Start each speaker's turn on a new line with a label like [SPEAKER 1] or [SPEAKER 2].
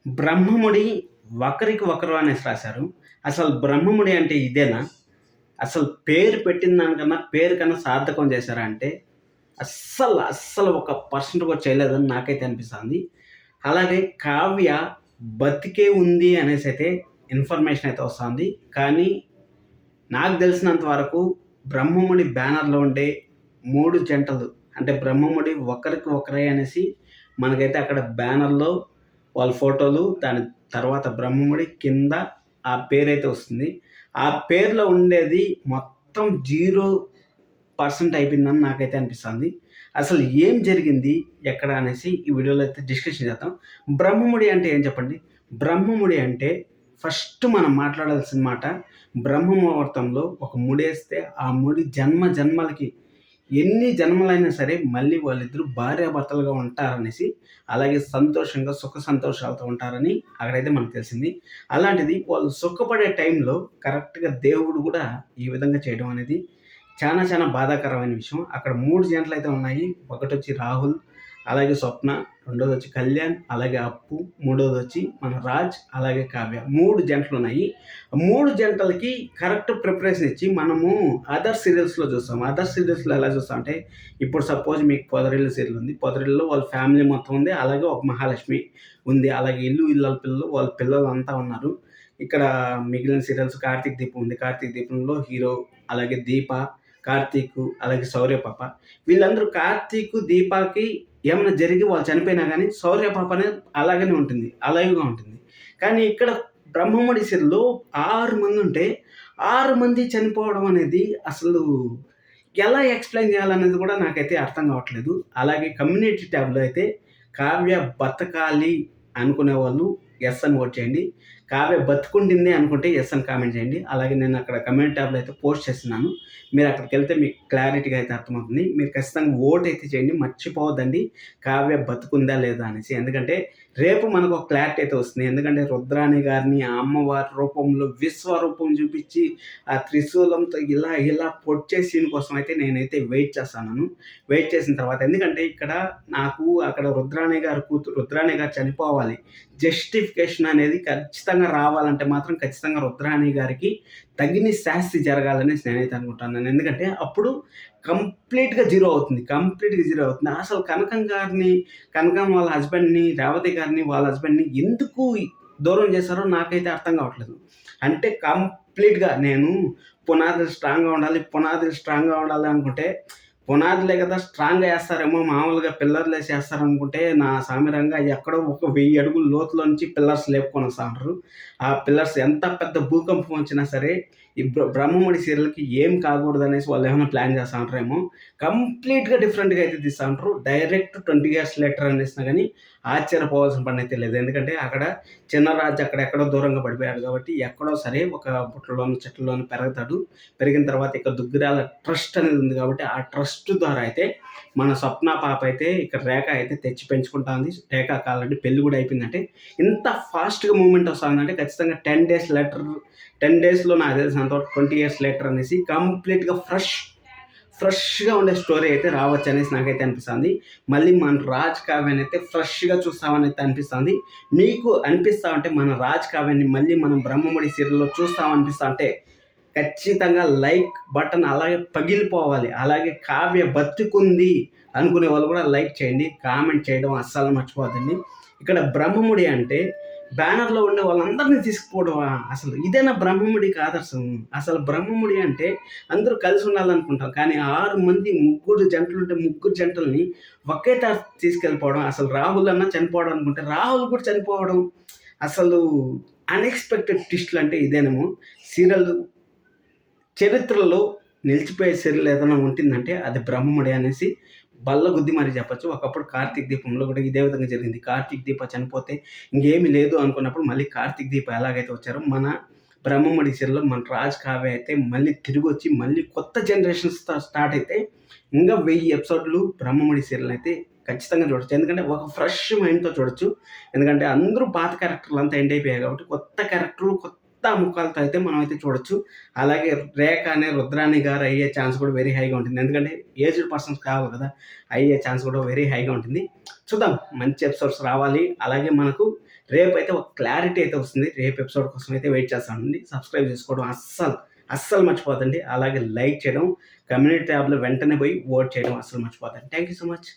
[SPEAKER 1] బ్రహ్మముడి ఒకరికి ఒకరు అనేసి రాశారు. అసలు బ్రహ్మముడి అంటే ఇదేనా? అసలు పేరు పెట్టిన దానికన్నా, పేరు కన్నా సార్థకం చేశారా అంటే, అస్సలు ఒక పర్సెంట్ కూడా చేయలేదని నాకైతే అనిపిస్తుంది. అలాగే కావ్య బతికే ఉంది అనేసైతే ఇన్ఫర్మేషన్ అయితే వస్తుంది. కానీ నాకు తెలిసినంత వరకు బ్రహ్మముడి బ్యానర్‌లో ఉండే 3 జంటలు అంటే బ్రహ్మముడి ఒకరికి ఒకరే అనేసి మనకైతే అక్కడ బ్యానర్‌లో వాళ్ళ ఫోటోలు, దాని తర్వాత బ్రహ్మముడి కింద ఆ పేరైతే వస్తుంది. ఆ పేరులో ఉండేది మొత్తం 0% అయిపోయిందని నాకైతే అనిపిస్తుంది. అసలు ఏం జరిగింది? ఎక్కడ? అనేసి ఈ వీడియోలో అయితే డిస్కషన్ చేద్దాం. బ్రహ్మముడి అంటే ఏం చెప్పండి? బ్రహ్మముడి అంటే ఫస్ట్ మనం మాట్లాడాల్సిన మాట, బ్రహ్మ ముహూర్తంలో ఒక ముడేస్తే ఆ ముడి జన్మ జన్మలకి ఎన్ని జన్మలైనా సరే మళ్ళీ వాళ్ళిద్దరూ భార్యాభర్తలుగా ఉంటారనేసి, అలాగే సంతోషంగా సుఖ సంతోషాలతో ఉంటారని అక్కడైతే మనకు తెలిసింది. అలాంటిది వాళ్ళు సుఖపడే టైంలో కరెక్ట్‌గా దేవుడు కూడా ఈ విధంగా చేయడం అనేది చాలా బాధాకరమైన విషయం. అక్కడ 3 జంటలైతే ఉన్నాయి. ఒకటొచ్చి రాహుల్, అలాగే స్వప్న, రెండోదొచ్చి కళ్యాణ్, అలాగే అప్పు, మూడోదొచ్చి మన రాజ్, అలాగే కావ్య. 3 జంటలున్నాయి. 3 జంటలకి కరెక్ట్ ప్రిపరేషన్ ఇచ్చి మనము అదర్ సీరియల్స్‌లో చూస్తాం. అదర్ సీరియల్స్‌లో ఎలా చూస్తామంటే, ఇప్పుడు సపోజ్ మీకు 'పొదరిల్లు' సీరియల్ ఉంది. 'పొదరిల్లులో' వాళ్ళ ఫ్యామిలీ మొత్తం ఉంది. అలాగే ఒక మహాలక్ష్మి ఉంది. అలాగే 'ఇల్లు ఇల్లాల పిల్లలు' వాళ్ళ పిల్లలంతా ఉన్నారు. ఇక్కడ మిగిలిన సీరియల్స్ 'కార్తీక దీపం' ఉంది. 'కార్తీక దీపంలో' హీరో, అలాగే దీప, కార్తీకు, అలాగే శౌర్య పాప. వీళ్ళందరూ కార్తీకు, దీపాకి ఏమన్నా జరిగి వాళ్ళు చనిపోయినా గానీ శౌర్య పాప అనేది అలాగనే ఉంటుంది. అలైవ్‌గా ఉంటుంది. కానీ ఇక్కడ బ్రహ్మముడి సీరియల్‌లో 6 మందుంటే 6 మంది చనిపోవడం అనేది అసలు ఎలా ఎక్స్‌ప్లెయిన్ చేయాలనేది కూడా నాకైతే అర్థం కావట్లేదు. అలాగే కమ్యూనిటీ ట్యాబ్‌లో అయితే కావ్య బతకాలి అనుకునే వాళ్ళు యెస్ అని ఓట్ చేయండి. కావ్య బతికుండింది అనుకుంటే యెస్ అని కామెంట్ చేయండి. అలాగే నేను అక్కడ కమ్యూనిటీ ట్యాబ్‌లో అయితే పోస్ట్ చేస్తున్నాను. మీరు అక్కడికెళ్తే మీకు క్లారిటీగా అయితే అర్థమవుతుంది. మీరు ఖచ్చితంగా ఓట్ అయితే చేయండి. మర్చిపోవద్దండి కావ్య బతికుందా లేదా అనేసి. ఎందుకంటే రేపు మనకు ఒక క్లారిటీ అయితే వస్తుంది. ఎందుకంటే రుద్రాణి గారిని ఆ అమ్మవారి రూపంలో విశ్వరూపం చూపించి ఆ త్రిశూలంతో ఇలా పొడిచే సీన్ కోసం అయితే నేనైతే వెయిట్ చేస్తున్నాను. వెయిట్ చేసిన తర్వాత ఎందుకంటే ఇక్కడ నాకు అక్కడ రుద్రాణి గారి కూతురు రుద్రాణి గారు చనిపోవాలి. జస్టిఫికేషన్ అనేది ఖచ్చితంగా రావాలంటే మాత్రం ఖచ్చితంగా రుద్రాణి గారికి తగిన శాస్తి జరగాలనేసి నేనైతే అనుకుంటున్నాను. ఎందుకంటే అప్పుడు కంప్లీట్‌గా జీరో అవుతుంది. కంప్లీట్‌గా జీరో అవుతుంది. అసలు కనకం వాళ్ళ హస్బెండ్‌ని, రేవతి గారిని వాళ్ళ హస్బెండ్‌ని ఎందుకు దూరం చేశారో నాకైతే అర్థం కావట్లేదు. అంటే కంప్లీట్‌గా నేను పునాదులు స్ట్రాంగ్‌గా ఉండాలి అనుకుంటే పునాదులే కదా స్ట్రాంగ్‌గా ఏస్తారేమో మామూలుగా పిల్లర్‌లేసి ఏస్తారనుకుంటే నా సామిరంగా ఎక్కడో ఒక 1000 అడుగుల లోతులో నుంచి పిల్లర్స్ లేపుకొనొస్తా ఉంటారు. ఆ పిల్లర్స్ ఎంత పెద్ద భూకంపం వచ్చినా సరే ఈ బ్రహ్మముడి సీరియల్‌కి ఏం కాకూడదనేసి వాళ్ళేమైనా ప్లాన్ చేస్తా ఉంటారేమో. కంప్లీట్‌గా డిఫరెంట్‌గా అయితే తీస్తా ఉంటారు. డైరెక్ట్ 20 ఇయర్స్ లేటర్ అనేసినా గానీ ఆశ్చర్యపోవాల్సిన పనైతే లేదు. ఎందుకంటే అక్కడ చిన్నరాజు అక్కడెక్కడో దూరంగా పడిపోయాడు కాబట్టి ఎక్కడో సరే ఒక పుట్టలోను, చెట్లలోను పెరుగుతాడు. పెరిగిన తర్వాత ఇక్కడ దుగ్గిరాల ట్రస్ట్ అనేది ఉంది కాబట్టి ఆ ట్రస్ట్ ద్వారా అయితే మన స్వప్న పాప అయితే ఇక్కడ రేఖ అయితే తెచ్చి పెంచుకుంటా ఉంది. రేఖకి ఆల్రెడీ పెళ్లి కూడా అయిపోయిందంటే ఇంత ఫాస్ట్‌గా మూవ్‌మెంట్ వస్తుందంటే ఖచ్చితంగా 10 డేస్‌లో నాకు తెలిసినంతవరకు 20 ఇయర్స్ లేటర్ అనేసి కంప్లీట్‌గా ఫ్రెష్‌గా ఉండే స్టోరీ అయితే రావచ్చనేసి నాకైతే అనిపిస్తుంది. మళ్ళీ మన రాజ్ కావ్యాన్ని అయితే ఫ్రెష్‌గా చూస్తామని అయితే అనిపిస్తుంది. మీకు అనిపిస్తా ఉంటే మన రాజ్ కావ్యాన్ని మళ్ళీ మనం బ్రహ్మముడి సీరియల్‌లో చూస్తామనిపిస్తా అంటే ఖచ్చితంగా లైక్ బటన్ అలాగే పగిలిపోవాలి. అలాగే కావ్య బతికుంది అనుకునే వాళ్ళు కూడా లైక్ చేయండి. కామెంట్ చేయడం అస్సలు మర్చిపోవద్దండి. ఇక్కడ బ్రహ్మముడి అంటే బ్యానర్‌లో ఉండే వాళ్ళందరిని తీసుకుపోవడమా? అసలు ఇదేనా బ్రహ్మముడికి ఆదర్శం? అసలు బ్రహ్మముడి అంటే అందరూ కలిసి ఉండాలనుకుంటాం. కానీ 6 మంది ముగ్గురు జంటలుంటే ముగ్గురు జంటల్ని ఒకే తాట తీసుకెళ్ళిపోవడం. అసలు రాహుల్ అన్న చనిపోవడం అనుకుంటే రాహుల్ కూడా చనిపోవడం. అసలు అన్‌ఎక్స్‌పెక్టెడ్ ట్విస్ట్‌లు అంటే ఇదేనేమో. సీరియల్ చరిత్రలో నిలిచిపోయే సీరియల్ ఏదైనా ఉంటుందంటే అది బ్రహ్మముడి అనేసి బల్లగుద్ది మరీ చెప్పొచ్చు. ఒకప్పుడు 'కార్తీక దీపంలో' కూడా ఇదే విధంగా జరిగింది. కార్తీక్ దీప చనిపోతే ఇంకేమీ లేదు అనుకున్నప్పుడు మళ్ళీ కార్తీక్ దీప ఎలాగైతే వచ్చారో మన బ్రహ్మముడి సీరియల్‌లో మన రాజ్ కావ్య అయితే మళ్ళీ తిరిగొచ్చి మళ్ళీ కొత్త జనరేషన్స్‌తో స్టార్ట్ అయితే ఇంకా 1000 ఎపిసోడ్‌లు బ్రహ్మముడి సీరియల్ అయితే ఖచ్చితంగా చూడొచ్చు. ఎందుకంటే ఒక ఫ్రెష్ మైండ్‌తో చూడొచ్చు. ఎందుకంటే అందరూ పాత క్యారెక్టర్‌లు అంతా ఎండ్ అయిపోయాయి కాబట్టి కొత్త క్యారెక్టర్‌లు ముఖాలతో అయితే మనం అయితే చూడొచ్చు. అలాగే రేఖ అనే రుద్రాణి గారు అయ్యే ఛాన్స్ కూడా వెరీ హైగా ఉంటుంది. ఎందుకంటే ఏజ్డ్ పర్సన్స్ కావాలి కదా, అయ్యే ఛాన్స్ కూడా వెరీ హైగా ఉంటుంది. చూద్దాం, మంచి ఎపిసోడ్స్ రావాలి. అలాగే మనకు రేపైతే ఒక క్లారిటీ అయితే వస్తుంది. రేపు ఎపిసోడ్ కోసం అయితే వెయిట్ చేస్తానండి. సబ్స్క్రైబ్ చేసుకోవడం అస్సలు మర్చిపోతండి. అలాగే లైక్ చేయడం, కమ్యూనిటీ ట్యాబ్లో వెంటనే పోయి ఓట్ చేయడం అస్సలు మర్చిపోతండి. Thank you so much.